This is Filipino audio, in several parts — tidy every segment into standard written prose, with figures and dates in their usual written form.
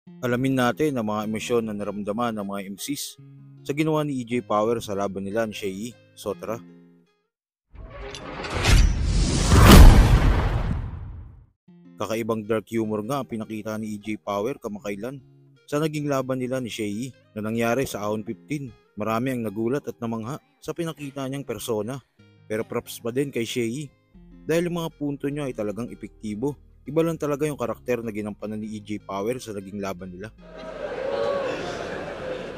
Alamin natin ang mga emosyon na naramdaman ng mga MCs sa ginawa ni EJ Power sa laban nila ni Shei. So tara. Kakaibang dark humor nga ang pinakita ni EJ Power kamakailan sa naging laban nila ni Shei na nangyari sa Ahon 15. Marami ang nagulat at namangha sa pinakita niyang persona, pero props pa din kay Shei dahil yung mga punto niya ay talagang epektibo. Iba lang talaga yung karakter na ginampanan ni EJ Power sa naging laban nila.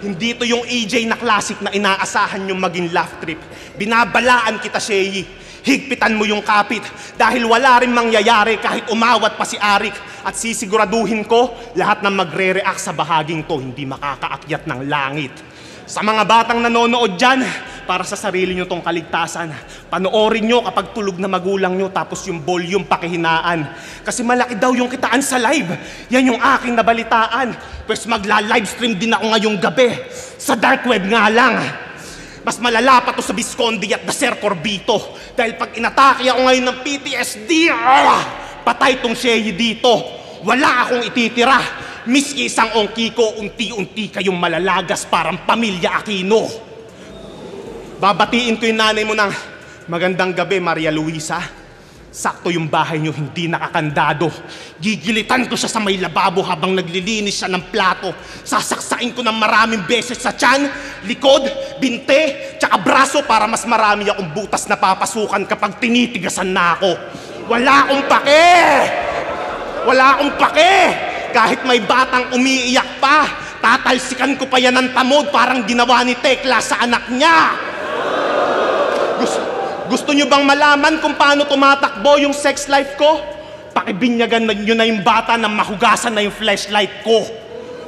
Hindi to yung EJ na classic na inaasahan yung maging laugh trip. Binabalaan kita, Shei. Higpitan mo yung kapit dahil wala rin mangyayari kahit umawat pa si Arik. At sisiguraduhin ko, lahat ng magre-react sa bahaging to hindi makakaakyat ng langit. Sa mga batang nanonood dyan, para sa sarili nyo tong kaligtasan, panoorin nyo kapag tulog na magulang nyo tapos yung volume pakihinaan. Kasi malaki daw yung kitaan sa live. Yan yung aking nabalitaan. Pues magla-livestream din ako ngayong gabi. Sa dark web nga lang. Mas malala pa to sa Visconde at the Ser Corbito. Dahil pag inatake ako ngayon ng PTSD, patay tong Shei dito. Wala akong ititira. Miski isang ongki ko, unti-unti kayong malalagas parang pamilya Aquino. Babatiin ko yung nanay mo ng magandang gabi, Maria Luisa. Sakto yung bahay nyo, hindi nakakandado. Gigilitan ko siya sa may lababo habang naglilinis siya ng plato. Sasaksain ko ng maraming beses sa tiyan, likod, binte, tsaka braso para mas marami akong butas na papasukan kapag tinitigasan na ako. Wala akong pake! Wala akong pake! Kahit may batang umiiyak pa, tatalsikan ko pa yan ng tamod parang ginawa ni Tekla sa anak niya. Gusto nyo bang malaman kung paano tumatakbo yung sex life ko? Pakibinyagan nyo na yung bata na mahugasan na yung flashlight ko.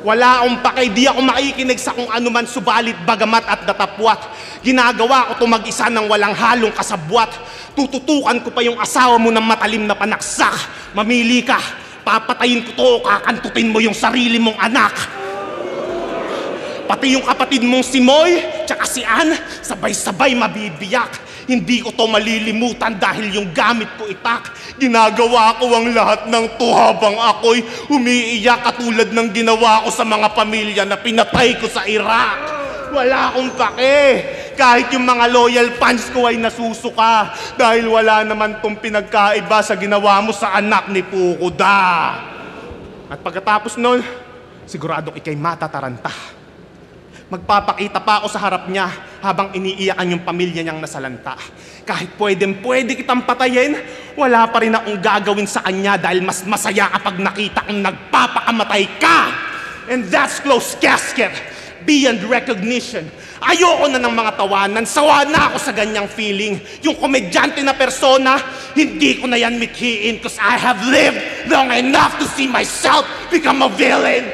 Wala akong pake, di ako makikinig sa kung ano man subalit bagamat at datapwat. Ginagawa ko to mag-isa ng walang halong kasabwat. Tututukan ko pa yung asawa mo ng matalim na panaksak. Mamili ka, papatayin ko to o kakantutin mo yung sarili mong anak. Pati yung kapatid mong si Moy, tsaka si Ann, sabay-sabay mabibiyak. Hindi ko to malilimutan dahil yung gamit ko itak. Ginagawa ko ang lahat ng to habang ako'y umiiyak katulad ng ginawa ko sa mga pamilya na pinatay ko sa Iraq. Wala akong pake. Kahit yung mga loyal fans ko ay nasusuka dahil wala naman tong pinagkaiba sa ginawa mo sa anak ni Fukuda. At pagkatapos nun, sigurado ikay matataranta. Magpapakita pa ako sa harap niya habang iniiyakan yung pamilya niyang nasalanta. Kahit pwede kitang patayin, wala pa rin akong gagawin sa kanya dahil mas masaya kapag nakita kong nagpapakamatay ka. And that's closed casket, beyond recognition. Ayoko na ng mga tawanan, sawa na ako sa ganyang feeling. Yung komedyante na persona, hindi ko na yan mithiin cause I have lived long enough to see myself become a villain.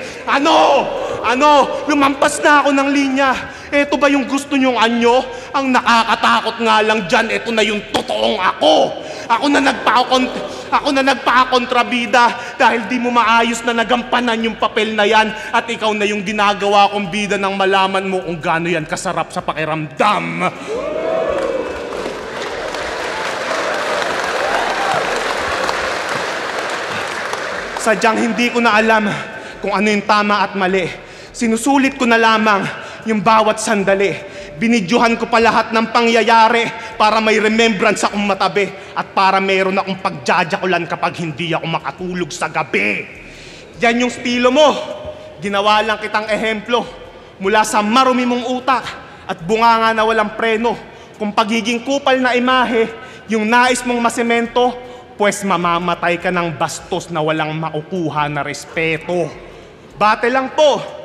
Lumampas na ako ng linya. Eto ba yung gusto nyong anyo? Ang nakakatakot nga lang dyan, eto na yung totoong ako. Ako na nagpakakontrabida dahil di mo maayos na nagampanan yung papel na yan at ikaw na yung ginagawa kong bida nang malaman mo kung gaano yan kasarap sa pakiramdam. Sadyang hindi ko na alam kung ano yung tama at mali. Sinusulit ko na lamang yung bawat sandali. Binidyohan ko pa lahat ng pangyayari para may remembrance akong matabi at para mayroon akong pagjajakulan kapag hindi ako makatulog sa gabi. Yan yung estilo mo. Ginawa lang kitang ehemplo mula sa marumi mong utak at bunganga na walang preno. Kung pagiging kupal na imahe, yung nais mong masemento, pues mamamatay ka ng bastos na walang makukuha na respeto. Bate lang po.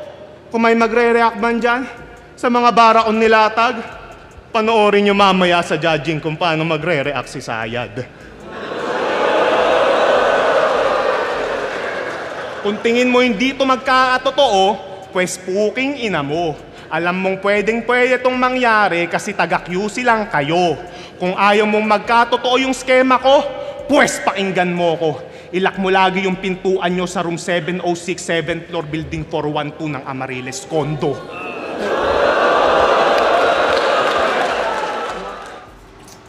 Kung may magre-react man dyan sa mga barakong nilatag, panoorin nyo mamaya sa judging kung paano magre-react si Sayad. Kung tingin mo hindi ito magkakatotoo, pues puking ina mo. Alam mong pwede itong mangyari kasi taga-QC lang kayo. Kung ayaw mong magkatotoo yung skema ko, pues pakinggan mo ko. Ilak mo lagi yung pintuan nyo sa room 706, 7th floor, building 412 ng Amariles Condo.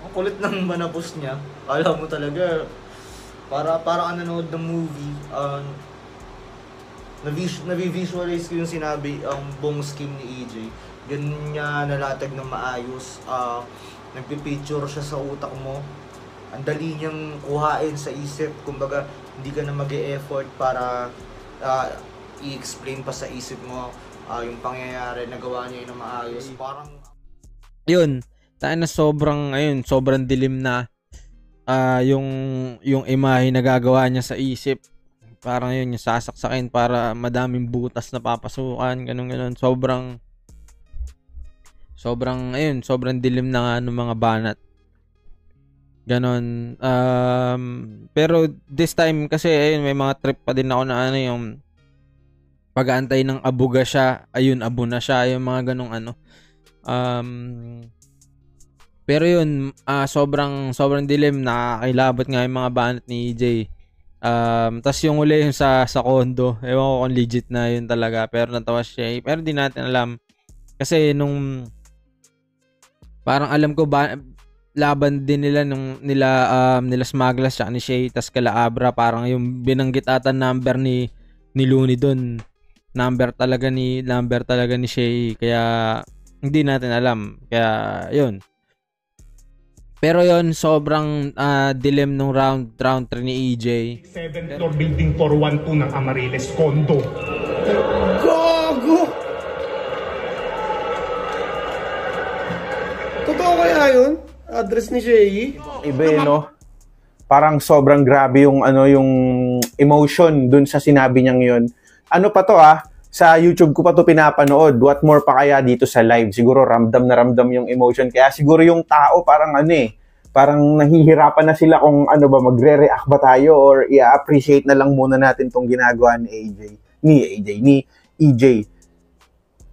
Ang kulit ng manapos niya. Kala mo talaga, para ka nanood ng movie. Navi-visualize ko yung sinabi, ang buong scheme ni EJ. Ganun niya nalatag ng maayos. Nagpipicture siya sa utak mo. Ang dali niyang kuhain sa isip. Kumbaga, hindi ka na mag-e-effort para i-explain pa sa isip mo yung pangyayari. Nagawa niya yun ng maayos. Parang... Yun, tayo na sobrang dilim na yung imahe na gagawa niya sa isip. Parang yun, yung sasaksakin para madaming butas na papasukan, ganun. Sobrang dilim na nga ng mga banat. Ganon. Pero this time kasi ayun, may mga trip pa din ako na yung pag-aantay ng abuga siya, ayun, abo na siya, yung mga ganong pero yun, sobrang dilim, nakakilabot nga yung mga banat ni EJ. Tas yung uli yung sa condo, ewan ko kung legit na yun talaga, pero natawa siya. Pero di natin alam kasi nung parang alam ko laban din nila nila Smaglas siya ni Shay tas kala Abra, parang yung binanggit ata number ni Looney doon, number talaga ni Shay, kaya hindi natin alam, kaya yun. Pero yun, sobrang dilim nung round 3 ni EJ. 7th floor building 412 ng Amariles Condo. Gago! Totoo kaya yun? Address ni Shay? Iba no? Parang sobrang grabe yung yung emotion dun sa sinabi niyang yun. Ano pa to sa YouTube ko pa to pinapanood. What more pa kaya dito sa live? Siguro ramdam na ramdam yung emotion. Kaya siguro yung tao parang parang nahihirapan na sila kung magre-react ba tayo or i-appreciate na lang muna natin tong ginagawa ni EJ.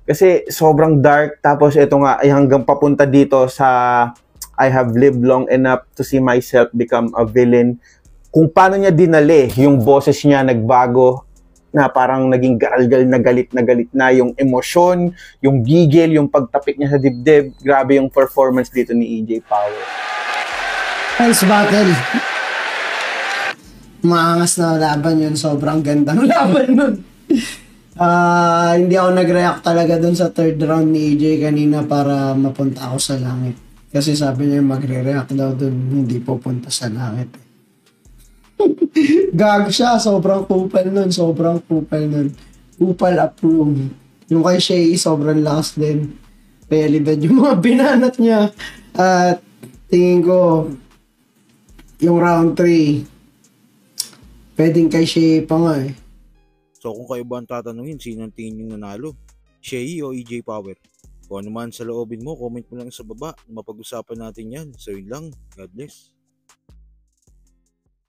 Kasi sobrang dark, tapos ito nga ay hanggang papunta dito sa I have lived long enough to see myself become a villain. Kung paano niya dinali yung boses niya nagbago, na parang naging garalgal na galit na yung emosyon, yung gigil, yung pagtapik niya sa dibdib. Grabe yung performance dito ni EJ Power. Nice battle. Maangas na laban yun. Sobrang gandang laban nun. Hindi ako nag-react talaga dun sa third round ni EJ kanina para mapunta ako sa langit. Kasi sabi niya magre-react daw dun, hindi pupunta sa langit. Gago siya, sobrang kupal nun. Kupal approve. Yung kay Shay, sobrang lakas din. Pelibad yung mga binanat niya. At tingin ko, yung round 3, pwedeng kay Shay pa nga eh. So kung kayo ba ang tatanungin, sino ang tingin yung nanalo? Shay o EJ Power? Kung ano man sa loobin mo, comment mo lang sa baba. Mapag-usapan natin yan. So yun lang. God bless.